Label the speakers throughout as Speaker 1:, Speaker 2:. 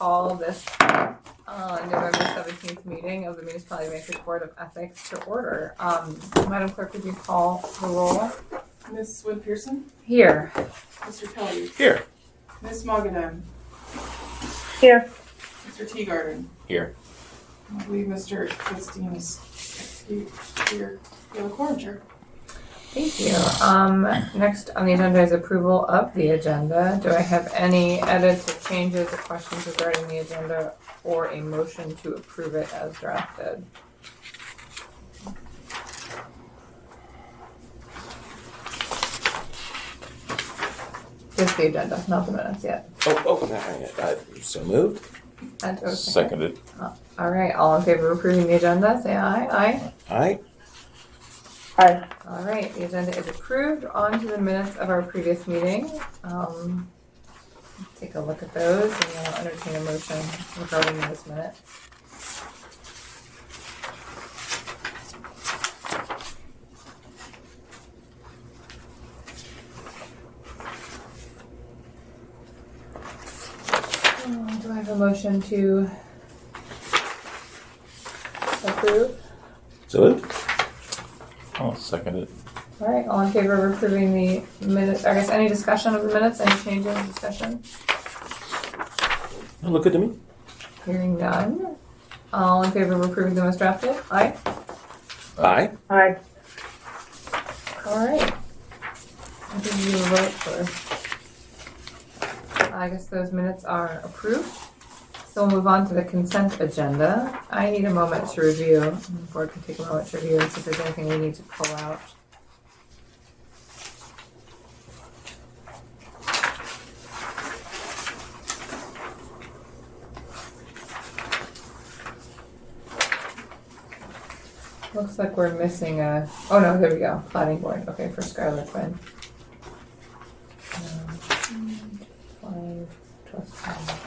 Speaker 1: call this November 17th meeting of the Municipality of Matrix Board of Ethics to order. Madam Clerk, would you call the roll?
Speaker 2: Ms. Swin Pearson?
Speaker 1: Here.
Speaker 2: Mr. Kelly?
Speaker 3: Here.
Speaker 2: Ms. Mogadam?
Speaker 4: Here.
Speaker 2: Mr. Teagarden?
Speaker 3: Here.
Speaker 2: I believe Mr. Christine is here. You have a quorum, Chair.
Speaker 1: Thank you. Next on the agenda is approval of the agenda. Do I have any edits or changes or questions regarding the agenda or a motion to approve it as drafted? Just the agenda, not the minutes yet.
Speaker 3: So moved.
Speaker 1: And, okay.
Speaker 3: Seconded.
Speaker 1: All right, all in favor of approving the agenda, say aye. Aye.
Speaker 3: Aye.
Speaker 4: Aye.
Speaker 1: All right, the agenda is approved. On to the minutes of our previous meeting. Take a look at those and then I'll entertain a motion regarding those minutes. Do I have a motion to approve?
Speaker 3: So moved. I'll second it.
Speaker 1: All right, all in favor of approving the minutes? I guess any discussion of the minutes? Any changes, discussion?
Speaker 3: Look good to me.
Speaker 1: Hearing none. All in favor of approving them as drafted? Aye.
Speaker 3: Aye.
Speaker 4: Aye.
Speaker 1: All right. I'll give you a vote for. I guess those minutes are approved. So we'll move on to the consent agenda. I need a moment to review. The board can take a moment to review and see if there's anything we need to pull out. Looks like we're missing a. Oh no, there we go. Planning board. Okay, for Skylar Quinn. 5 trust fund.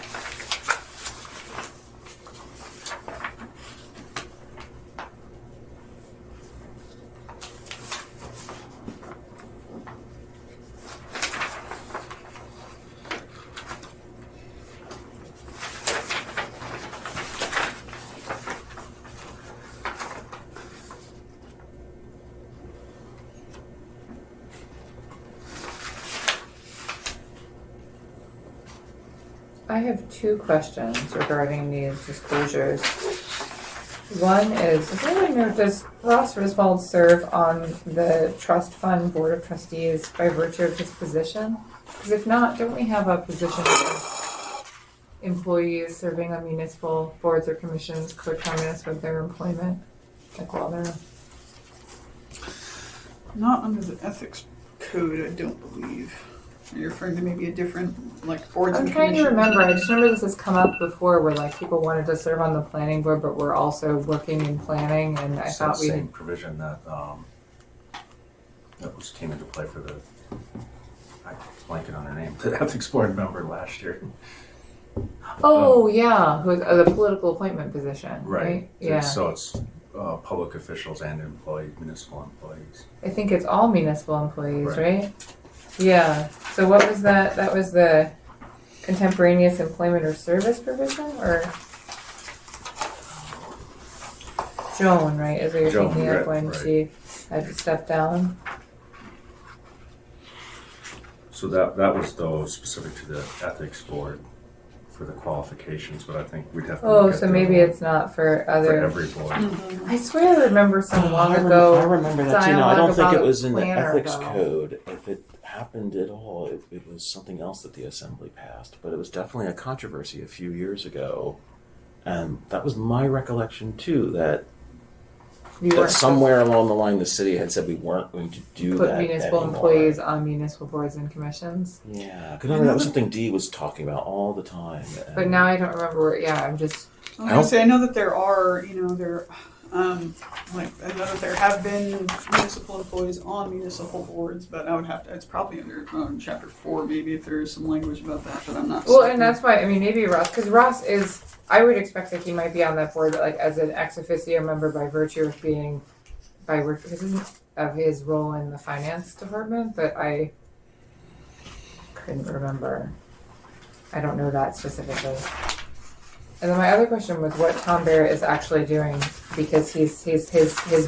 Speaker 1: I have two questions regarding these disclosures. One is, does anyone know, does Ross Griswold serve on the trust fund board of trustees by virtue of his position? Because if not, don't we have a position for employees serving on municipal boards or commissions coterminous with their employment? Like while they're...
Speaker 5: Not under the ethics code, I don't believe. You're referring to maybe a different, like, boards
Speaker 1: I'm
Speaker 5: and
Speaker 1: trying to
Speaker 5: commissions.
Speaker 1: remember. I just remember this has come up before where like people wanted to serve on the planning board, but we're also working in planning, and I thought we
Speaker 6: same provision that came into play for the, I was blanking on her name, the ethics board member last year.
Speaker 1: Oh yeah, who's the political appointment position, right? Yeah.
Speaker 6: So it's public officials and municipal employees.
Speaker 1: I think it's all municipal employees,
Speaker 6: Right.
Speaker 1: right? Yeah. So what was that? That was the contemporaneous employment or service provision, or Joan, right? Is what you're
Speaker 6: Joan,
Speaker 1: thinking of when
Speaker 6: right.
Speaker 1: she had to step down?
Speaker 6: So that was though specific to the ethics board for the qualifications, but I think we'd have to
Speaker 1: Oh,
Speaker 6: look at
Speaker 1: so
Speaker 6: the
Speaker 1: maybe
Speaker 6: role
Speaker 1: it's not for
Speaker 6: for
Speaker 1: other.
Speaker 6: every board.
Speaker 1: I swear I remember some long ago.
Speaker 3: I remember that too. No, I
Speaker 1: dialogue
Speaker 3: don't think
Speaker 1: about
Speaker 3: it was in the
Speaker 1: planner,
Speaker 3: ethics
Speaker 1: though.
Speaker 3: code. If it happened at all, it was something else that the assembly passed. But it was definitely a controversy a few years ago. And that was my recollection too, that
Speaker 1: You
Speaker 3: that
Speaker 1: weren't
Speaker 3: somewhere along the line the city had said we weren't going to do
Speaker 1: put
Speaker 3: that
Speaker 1: municipal
Speaker 3: anymore.
Speaker 1: employees on municipal boards and commissions.
Speaker 3: Yeah, because that was something Dee was talking about all the time.
Speaker 1: But now I don't remember where. Yeah, I'm just.
Speaker 5: I was gonna say, I know that there are, like, I know that there have been municipal employees on municipal boards, but I would have to, it's probably under chapter 4 maybe if there is some language about that, but I'm not
Speaker 1: Well,
Speaker 5: certain.
Speaker 1: and that's why I mean maybe Ross, because Ross is. I would expect that he might be on that board, like as an ex officio member by virtue of being, of his role in the finance department. But I couldn't remember. I don't know that specifically. And then my other question was what Tom Barrett is actually doing, because his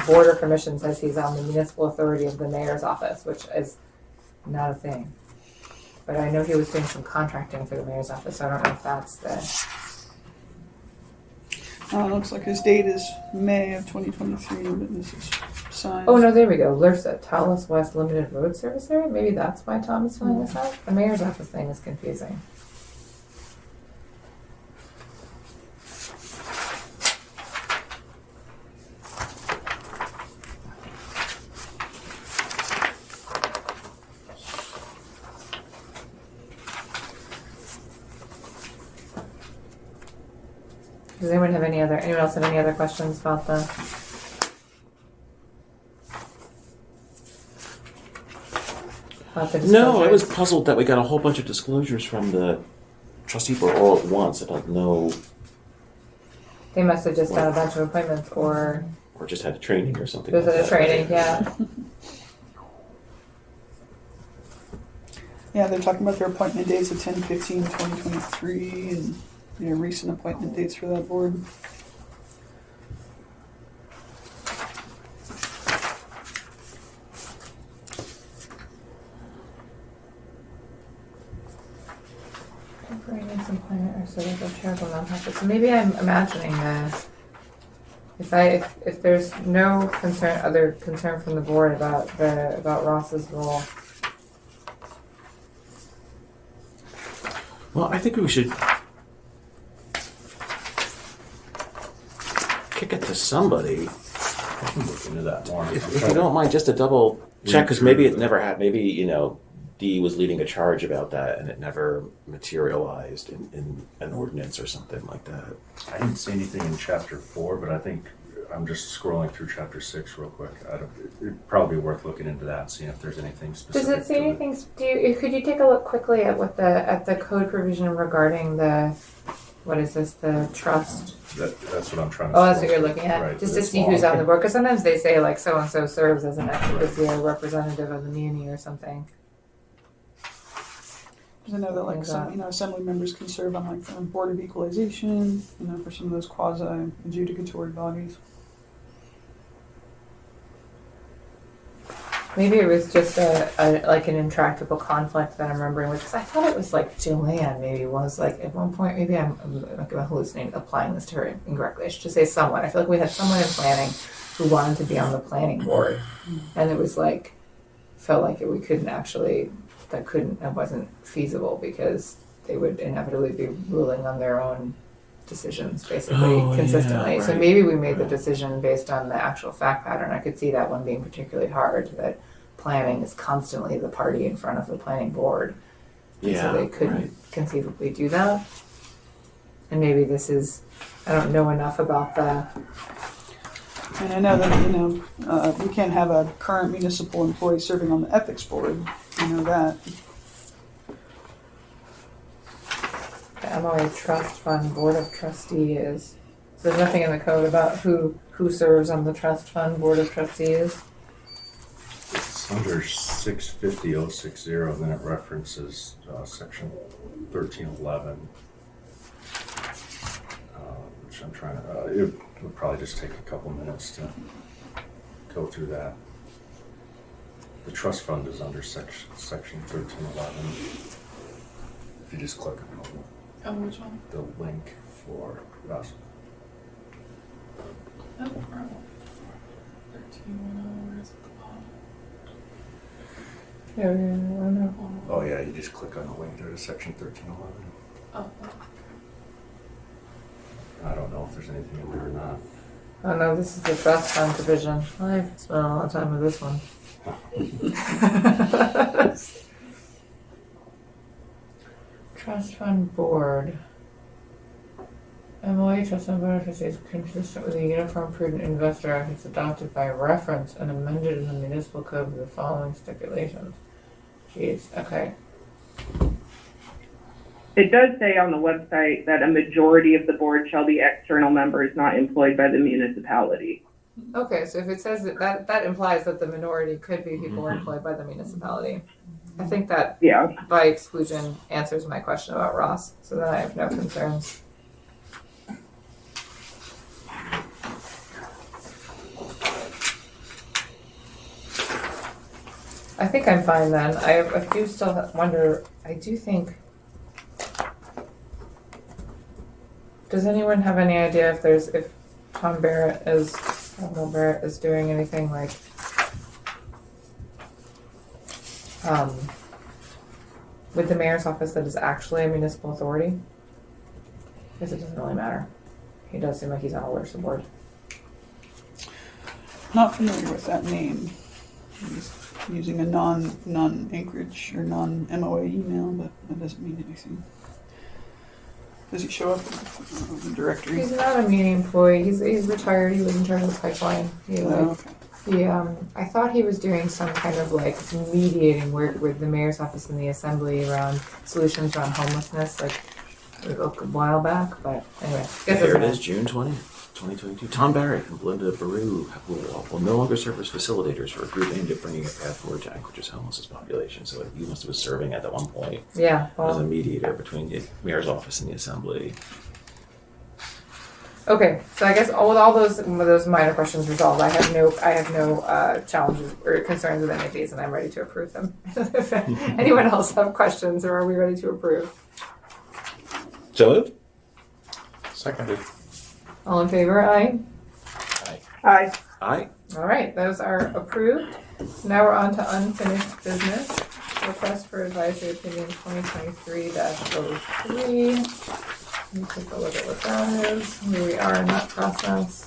Speaker 1: board or commission says he's on the municipal authority of the mayor's office, which is not a thing. But I know he was doing some contracting for the mayor's office, so I don't know if that's the.
Speaker 5: It looks like his date is May of 2023, but this is signed.
Speaker 1: Oh no, there we go. LRSA, Talos West Limited Road Service Area. Maybe that's why Tom is filling this out. The mayor's office thing is confusing. Does anyone else have any other questions about the?
Speaker 3: No, I was puzzled that we got a whole bunch of disclosures from the trustee board all at once. I don't know,
Speaker 1: They must have just done a bunch of appointments or
Speaker 3: or just had a training or something.
Speaker 1: was
Speaker 3: like
Speaker 1: it a
Speaker 3: that.
Speaker 1: training? Yeah.
Speaker 5: Yeah, they're talking about their appointment dates of 10/15/2023 and recent appointment dates for that board.
Speaker 1: So maybe I'm imagining that if there's no other concern from the board about Ross's role.
Speaker 3: Well, I think we should kick it to somebody.
Speaker 6: I can look into that more.
Speaker 3: If you don't mind, just a double check, because maybe it never had. Maybe Dee was leading a charge about that, and it never materialized in an ordinance or something like that.
Speaker 6: I didn't see anything in chapter 4, but I think I'm just scrolling through chapter 6 real quick. It'd probably be worth looking into that, seeing if there's anything specific.
Speaker 1: Does it say
Speaker 6: to
Speaker 1: anything? Could you take a look quickly at what the code provision regarding what is this, the trust?
Speaker 6: That's what I'm trying to.
Speaker 1: Oh, that's what
Speaker 6: scroll
Speaker 1: you're looking at,
Speaker 6: Right,
Speaker 1: just to
Speaker 6: it's
Speaker 1: see who's
Speaker 6: long.
Speaker 1: on the board. Because sometimes they say like so and so serves as an ex officio representative of the muni or something.
Speaker 5: I know that like some assembly members can serve on like the board of equalization, for some of those quasi adjudicatory bodies.
Speaker 1: Maybe it was just like an intractable conflict that I'm remembering, because I thought it was like Joanne maybe was like at one point, maybe I'm hallucinating, applying this to her incorrectly. I should just say someone. I feel like we had someone in planning who wanted to be on the planning board, and it was like, felt like it wasn't feasible because they would inevitably be ruling on their own decisions basically consistently. So
Speaker 3: right.
Speaker 1: maybe we made the decision based on the actual fact pattern. I could see that one being particularly hard, that planning is constantly the party in front of the planning board. And so they couldn't conceivably do that. And maybe I don't know enough about the.
Speaker 5: And I know that, we can't have a current municipal employee serving on the ethics board. I know that.
Speaker 1: The MOA Trust Fund Board of Trustees. So there's nothing in the code about who serves on the Trust Fund Board of Trustees.
Speaker 6: It's under 650.060, and then it references section 1311. Which I'm trying to. It would probably just take a couple minutes to go through that. The trust fund is under section 1311. If you just click on
Speaker 2: which one?
Speaker 6: the link for us.
Speaker 2: Oh, 1310, where is it at the bottom?
Speaker 6: Oh yeah, you just click on the link there to section 1311.
Speaker 2: Oh,
Speaker 6: I don't know if there's anything in there or not.
Speaker 1: Oh no, this is the Trust Fund division. I've spent a lot of time with this one. Trust Fund Board. MOA Trust Fund Board of Trustees consistent with the Uniform Prudent Investor Act is adopted by reference and amended in the municipal code with the following stipulations. Jeez, okay.
Speaker 4: It does say on the website that a majority of the board shall be external members not employed by the municipality.
Speaker 1: Okay, so if it says that implies that the minority could be people employed by the municipality. I think that
Speaker 4: Yeah.
Speaker 1: by exclusion answers my question about Ross, so then I have no concerns. I think I'm fine then. I do still wonder, I do think, does anyone have any idea if Tom Barrett is doing anything like, with the mayor's office that is actually a municipal authority? Because it doesn't really matter. He does seem like he's on a WRSA board.
Speaker 5: Not familiar with that name. He's using a non-Anchorage or non-MOA email, but that doesn't mean anything. Does he show up in the directory?
Speaker 1: He's not a meeting employee. He's retired. He was in charge of the pipeline.
Speaker 5: Oh, okay.
Speaker 1: I thought he was doing some kind of like mediating work with the mayor's office and the assembly around solutions around homelessness, like a while back. But anyway,
Speaker 3: Here it is, June 20th, 2022. Tom Barrett and Belinda Baru will no longer serve as facilitators for a group aimed at bringing a path forward to Anchorage's homelessness population. So he must have been serving at one point
Speaker 1: Yeah.
Speaker 3: as a
Speaker 1: Well,
Speaker 3: mediator between the mayor's office and the assembly.
Speaker 1: okay. So I guess with all those minor questions resolved, I have no challenges or concerns with any of these, and I'm ready to approve them. If anyone else have questions, or are we ready to approve?
Speaker 3: So moved.
Speaker 6: Seconded.
Speaker 1: All in favor? Aye.
Speaker 4: Aye.
Speaker 3: Aye.
Speaker 1: All right, those are approved. So now we're on to unfinished business. Request for advisory opinion 2023-03. Let me take a look at what that is, where we are in that process.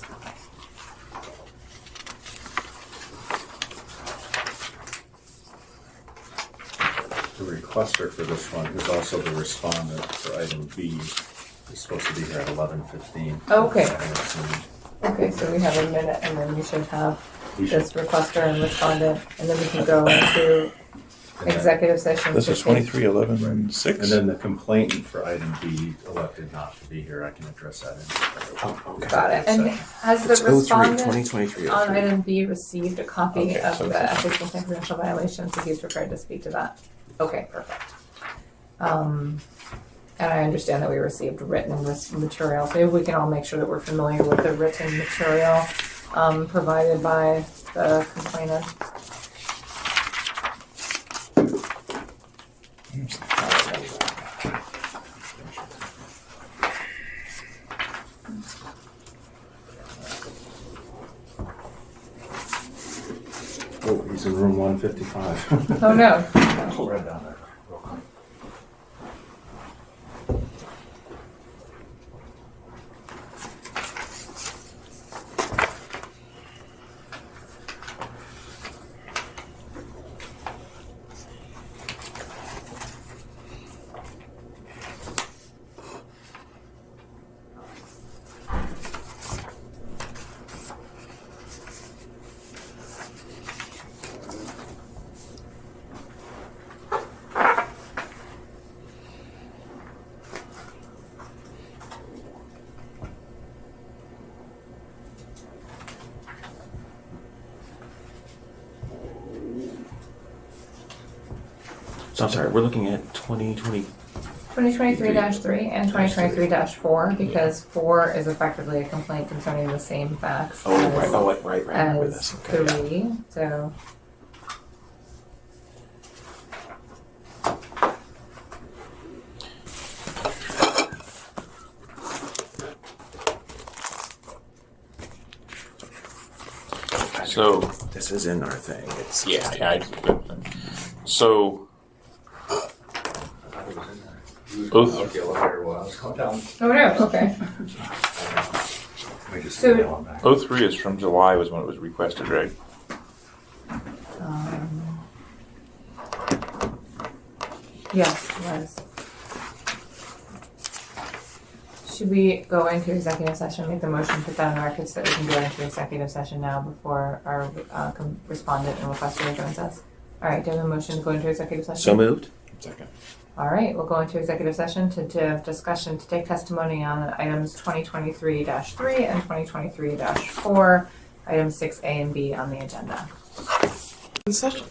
Speaker 6: The requester for this one is also the respondent for item B. He's supposed to be here at 11:15.
Speaker 1: Okay. Okay, so we have a minute, and then we should have this requester and respondent, and then we can go into executive session.
Speaker 7: This
Speaker 1: to
Speaker 7: is
Speaker 1: take-
Speaker 7: 23-11-6.
Speaker 6: And then the complainant for item B elected not to be here. I can address that in.
Speaker 3: Oh, okay.
Speaker 1: Got it. And has the
Speaker 3: It's 03,
Speaker 1: respondent
Speaker 3: 2023.
Speaker 1: on item B received a copy
Speaker 7: Okay,
Speaker 1: of
Speaker 7: so
Speaker 1: the
Speaker 7: it's-
Speaker 1: ethics and confidential violations, so he's prepared to speak to that? Okay, perfect. And I understand that we received written material, so maybe we can all make sure that we're familiar with the written material provided by the complainant.
Speaker 6: Oh, he's in room 155.
Speaker 1: Oh, no.
Speaker 6: I'll write down there real quick.
Speaker 3: So I'm sorry, we're looking at 2020.
Speaker 1: 2023-3 and 2023-4, because 4 is effectively a complaint concerning the same facts
Speaker 3: Oh, right. Oh, right. I remember
Speaker 1: as
Speaker 3: this. Okay.
Speaker 1: 3, so.
Speaker 7: So,
Speaker 3: This is in our thing. It's
Speaker 7: so both
Speaker 6: The elevator while I was going down.
Speaker 1: Oh, no, okay.
Speaker 6: Let me just
Speaker 1: So-
Speaker 6: email him back.
Speaker 7: 03 is from July was when it was requested, right?
Speaker 1: Yes, it was. Should we go into executive session, make the motion, put that on the record so that we can go into executive session now before our respondent and requester joins us? All right, do you have a motion to go into executive session?
Speaker 3: So moved.
Speaker 7: Second.
Speaker 1: All right, we'll go into executive session to have discussion, to take testimony on items 2023-3 and 2023-4, items 6A and B on the agenda.
Speaker 3: In session.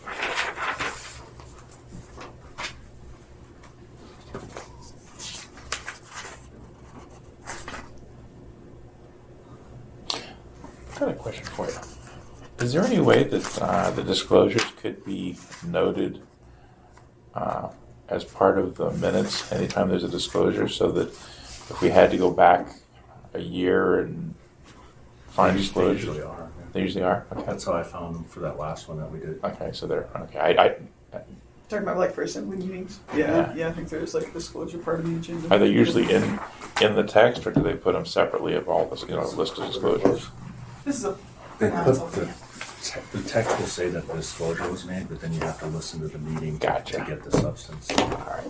Speaker 7: I've got a question for you. Is there any way that the disclosures could be noted as part of the minutes anytime there's a disclosure, so that if we had to go back a year and find
Speaker 6: They
Speaker 7: disclosures,
Speaker 6: usually are. Yeah.
Speaker 7: they usually are? Okay.
Speaker 6: That's how I found them for that last one that we did.
Speaker 7: Okay, so they're okay.
Speaker 5: Talking about like for assembly meetings?
Speaker 7: Yeah.
Speaker 5: Yeah, I think there's like a disclosure part of the agenda.
Speaker 7: Are they usually in the text, or do they put them separately of all this, list of disclosures?
Speaker 2: This is a.
Speaker 6: They
Speaker 2: Yeah,
Speaker 6: put
Speaker 2: it's okay.
Speaker 6: the text will say that the disclosure was made, but then you have to listen to the meeting
Speaker 7: Gotcha.
Speaker 6: to get the substance.
Speaker 7: All right.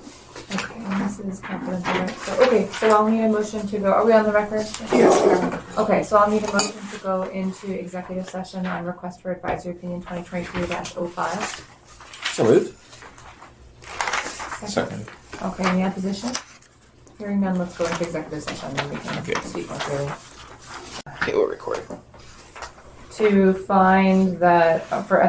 Speaker 1: Okay, and this is confidential, right? So, okay, so I'll need a motion to go, are we on the record?
Speaker 2: Yes.
Speaker 1: Okay, so I'll need a motion to go into executive session on request for advisory opinion 2023-05.
Speaker 3: So moved.
Speaker 7: Second.
Speaker 1: Okay, any opposition? Hearing none, let's go into executive session and we can
Speaker 7: Okay.
Speaker 1: speak more freely.
Speaker 7: Okay, we'll record.
Speaker 1: To find that for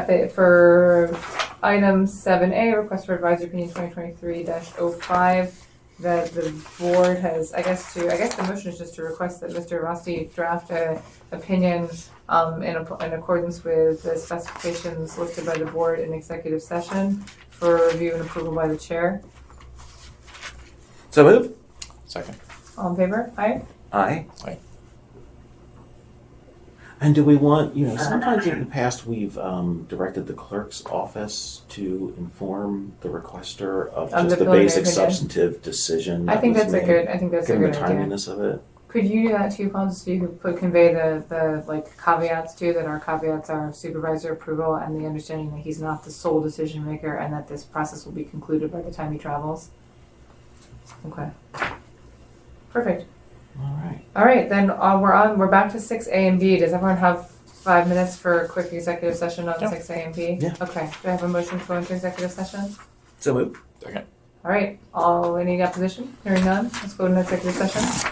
Speaker 1: item 7A, request for advisory opinion 2023-05, that the board has, I guess the motion is just to request that Mr. Rosti draft a opinion in accordance with the specifications listed by the board in executive session for review and approval by the chair.
Speaker 3: So moved.
Speaker 7: Second.
Speaker 1: All in favor? Aye?
Speaker 3: Aye.
Speaker 7: Aye.
Speaker 3: And do we want, sometimes in the past we've directed the clerk's office to inform the requester of
Speaker 1: Of
Speaker 3: just
Speaker 1: the
Speaker 3: the
Speaker 1: preliminary
Speaker 3: basic
Speaker 1: opinion.
Speaker 3: substantive decision.
Speaker 1: I think
Speaker 3: was
Speaker 1: that's a
Speaker 3: made,
Speaker 1: good
Speaker 3: given the
Speaker 1: idea.
Speaker 3: timeliness of it.
Speaker 1: Could you do that too, Paul, just so you could convey the like caveats too, that our caveats are supervisor approval and the understanding that he's not the sole decision maker and that this process will be concluded by the time he travels? Okay. Perfect. All right, then we're back to 6A and B. Does everyone have 5 minutes for a quick executive session on
Speaker 7: Yeah.
Speaker 1: 6A and B?
Speaker 3: Yeah.
Speaker 1: Okay, do I have a motion to go into executive session?
Speaker 3: So moved.
Speaker 7: Second.
Speaker 1: All right, any opposition? Hearing none, let's go into executive session.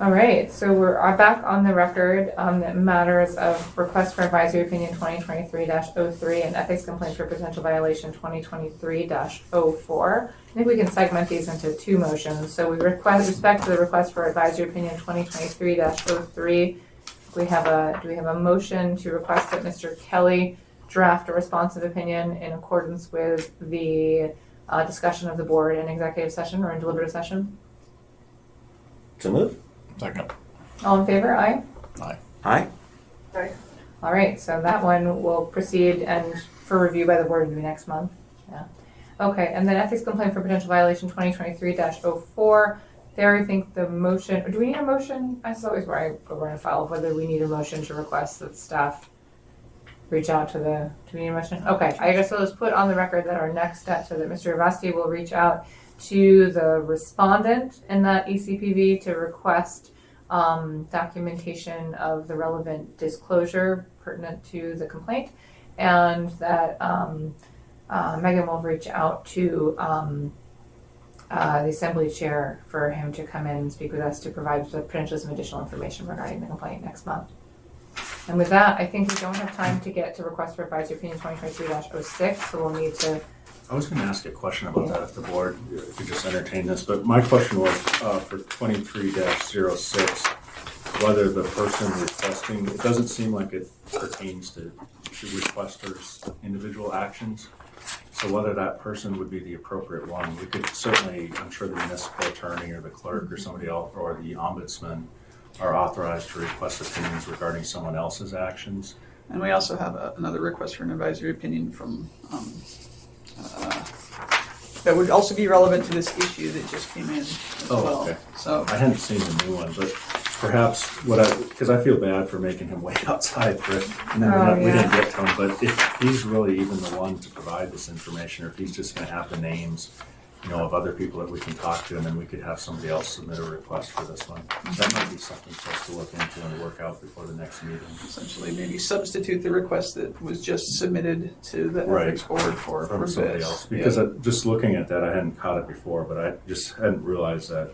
Speaker 1: All right, so we're back on the record on the matters of request for advisory opinion 2023-03 and ethics complaint for potential violation 2023-04. I think we can segment these into two motions. So we respect to the request for advisory opinion 2023-03. Do we have a motion to request that Mr. Kelly draft a responsive opinion in accordance with the discussion of the board in executive session or in deliberative session?
Speaker 3: So moved.
Speaker 7: Second.
Speaker 1: All in favor? Aye.
Speaker 3: Aye.
Speaker 1: All right, so that one will proceed and for review by the board will be next month. Yeah. Okay, and then ethics complaint for potential violation 2023-04. There, I think the motion, do we need a motion? That's always where I go run afoul of whether we need a motion to request that staff reach out to do we need a motion? Okay, I guess let's put on the record that our next step, so that Mr. Avasti will reach out to the respondent in that ECPV to request documentation of the relevant disclosure pertinent to the complaint, and that Megan will reach out to the assembly chair for him to come in and speak with us to provide potentially some additional information regarding the complaint next month. And with that, I think we don't have time to get to request for advisory opinion 2023-06, so we'll need to.
Speaker 6: I was going to ask a question about that if the board could just entertain this, but my question was for 23-06, whether the person requesting, it doesn't seem like it pertains to the requester's individual actions. So whether that person would be the appropriate one, we could certainly, I'm sure the municipal attorney or the clerk or somebody else or the ombudsman are authorized to request opinions regarding someone else's actions.
Speaker 5: And we also have another request for an advisory opinion from, that would also be relevant to this issue that just came in as well.
Speaker 6: Okay.
Speaker 5: So,
Speaker 6: I hadn't seen the new one, but perhaps because I feel bad for making him wait outside for it, and then we didn't get to him. But if he's really even the one to provide this information, or if he's just going to have the names, of other people that we can talk to, and then we could have somebody else submit a request for this one. That might be something for us to look into and work out before the next meeting.
Speaker 5: essentially maybe substitute the request that was just submitted to the
Speaker 6: Right.
Speaker 5: ethics board for
Speaker 6: From somebody
Speaker 5: this.
Speaker 6: else, because just looking at that, I hadn't caught it before, but I just hadn't realized that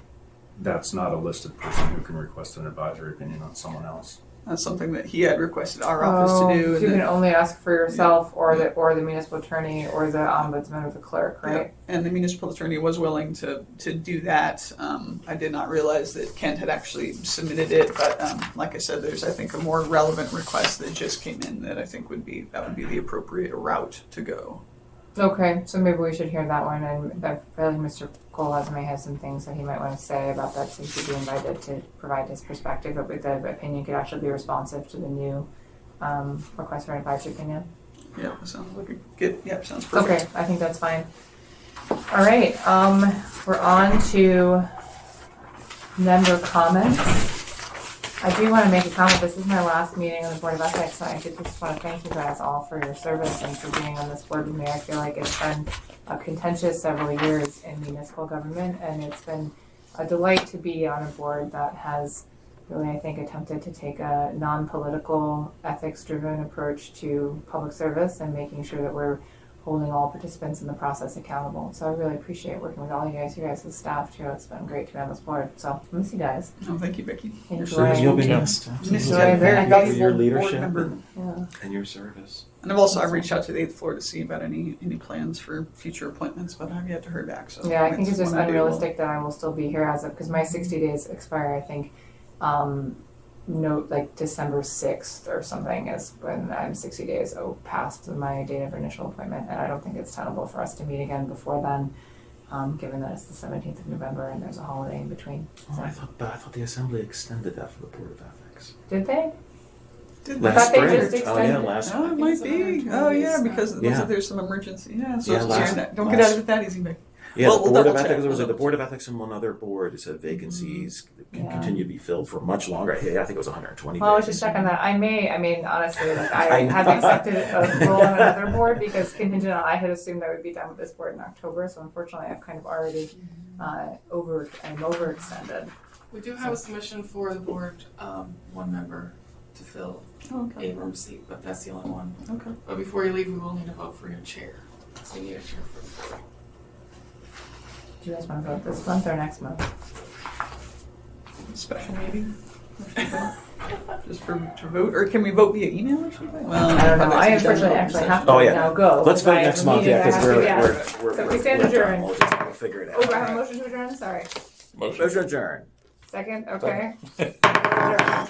Speaker 6: that's not a listed person who can request an advisory opinion on someone else.
Speaker 5: That's something that he had requested our office to do.
Speaker 1: So
Speaker 5: And
Speaker 1: you
Speaker 5: then-
Speaker 1: can only ask for yourself or the municipal attorney or the ombudsman or the clerk, right?
Speaker 5: And the municipal attorney was willing to do that. I did not realize that Kent had actually submitted it, but like I said, there's I think a more relevant request that just came in that I think would be the appropriate route to go.
Speaker 1: Okay, so maybe we should hear that one, and I feel like Mr. Colaz may have some things that he might want to say about that, since he'd be invited to provide his perspective, but the opinion could actually be responsive to the new request for an advisory opinion.
Speaker 5: Yeah, sounds like a good. Yep, sounds perfect.
Speaker 1: Okay, I think that's fine. All right, we're on to member comments. I do want to make a comment. This is my last meeting on the Board of Ethics, so I did just want to thank you guys all for your service and for being on this board with me. I feel like it's been a contentious several years in municipal government, and it's been a delight to be on a board that has really, I think, attempted to take a non-political, ethics-driven approach to public service and making sure that we're holding all participants in the process accountable. So I really appreciate working with all you guys as staff too. It's been great to be on this board. So I miss you guys.
Speaker 5: Oh, thank you, Becky.
Speaker 1: Enjoy.
Speaker 3: You'll be
Speaker 7: Yeah.
Speaker 3: missed.
Speaker 5: Missed
Speaker 1: Enjoy
Speaker 5: a very
Speaker 1: the-
Speaker 3: for your
Speaker 5: valuable board
Speaker 3: leadership
Speaker 5: member.
Speaker 1: Yeah.
Speaker 3: and your service.
Speaker 5: And I've reached out to the 8th floor to see about any plans for future appointments, but I've yet to hear back. So
Speaker 1: Yeah, I think it's just
Speaker 5: one I do.
Speaker 1: unrealistic that I will still be here as of, because my 60 days expire, I think, like December 6th or something is when I'm 60 days past my date of initial appointment, and I don't think it's tenable for us to meet again before then, given that it's the 17th of November and there's a holiday in between.
Speaker 3: Oh, I thought the assembly extended that for the Board of Ethics.
Speaker 1: Did they?
Speaker 5: Did
Speaker 1: I
Speaker 3: Last
Speaker 1: thought they
Speaker 3: spring.
Speaker 1: just
Speaker 3: Oh yeah,
Speaker 1: extended.
Speaker 3: last.
Speaker 5: Oh, it
Speaker 2: think
Speaker 5: might
Speaker 2: it's
Speaker 5: be.
Speaker 2: 120
Speaker 5: Oh, yeah,
Speaker 2: days
Speaker 5: because it
Speaker 3: now.
Speaker 5: looks like there's some emergency. Yeah, so
Speaker 3: Yeah,
Speaker 5: it's
Speaker 3: last-
Speaker 5: don't get out of it that easy, Becky.
Speaker 3: Yeah,
Speaker 5: Well,
Speaker 3: the
Speaker 5: we'll
Speaker 3: Board of
Speaker 5: double check.
Speaker 3: Ethics. There was
Speaker 5: We'll
Speaker 3: the
Speaker 5: double
Speaker 3: Board of Ethics and one other board. It said vacancies can
Speaker 1: Yeah.
Speaker 3: continue to be filled for much longer. Yeah, I think it was 120
Speaker 1: Well, I was
Speaker 3: days.
Speaker 1: just checking that. I mean, honestly, like I have accepted a role on another board because contingent on I had assumed I would be done with this board in October. So unfortunately, I've kind of already I'm overextended.
Speaker 2: We do have a submission for the board, one member to fill
Speaker 5: Oh, okay.
Speaker 2: Abram's seat, but that's the only one.
Speaker 5: Okay.
Speaker 2: But before you leave, we will need to vote for your chair. So you need a chair for the board.
Speaker 1: Do you guys want to vote this month or next month?
Speaker 5: Special meeting. Just to vote, or can we vote via email or something? Well,
Speaker 1: I don't know. I
Speaker 5: that's
Speaker 1: unfortunately
Speaker 5: done
Speaker 1: actually have to
Speaker 3: Oh, yeah.
Speaker 1: now go.
Speaker 3: Let's
Speaker 1: because
Speaker 3: vote
Speaker 1: I have
Speaker 3: next
Speaker 1: a
Speaker 3: month,
Speaker 1: meeting
Speaker 3: yeah,
Speaker 1: I
Speaker 3: because
Speaker 1: have to be at. So we stand
Speaker 3: we're done.
Speaker 1: adjourned.
Speaker 3: We'll figure it out.
Speaker 1: Oh, do I have a motion to adjourn? Sorry.
Speaker 7: Motion.
Speaker 3: Motion adjourned.
Speaker 1: Second? Okay. Adjourned.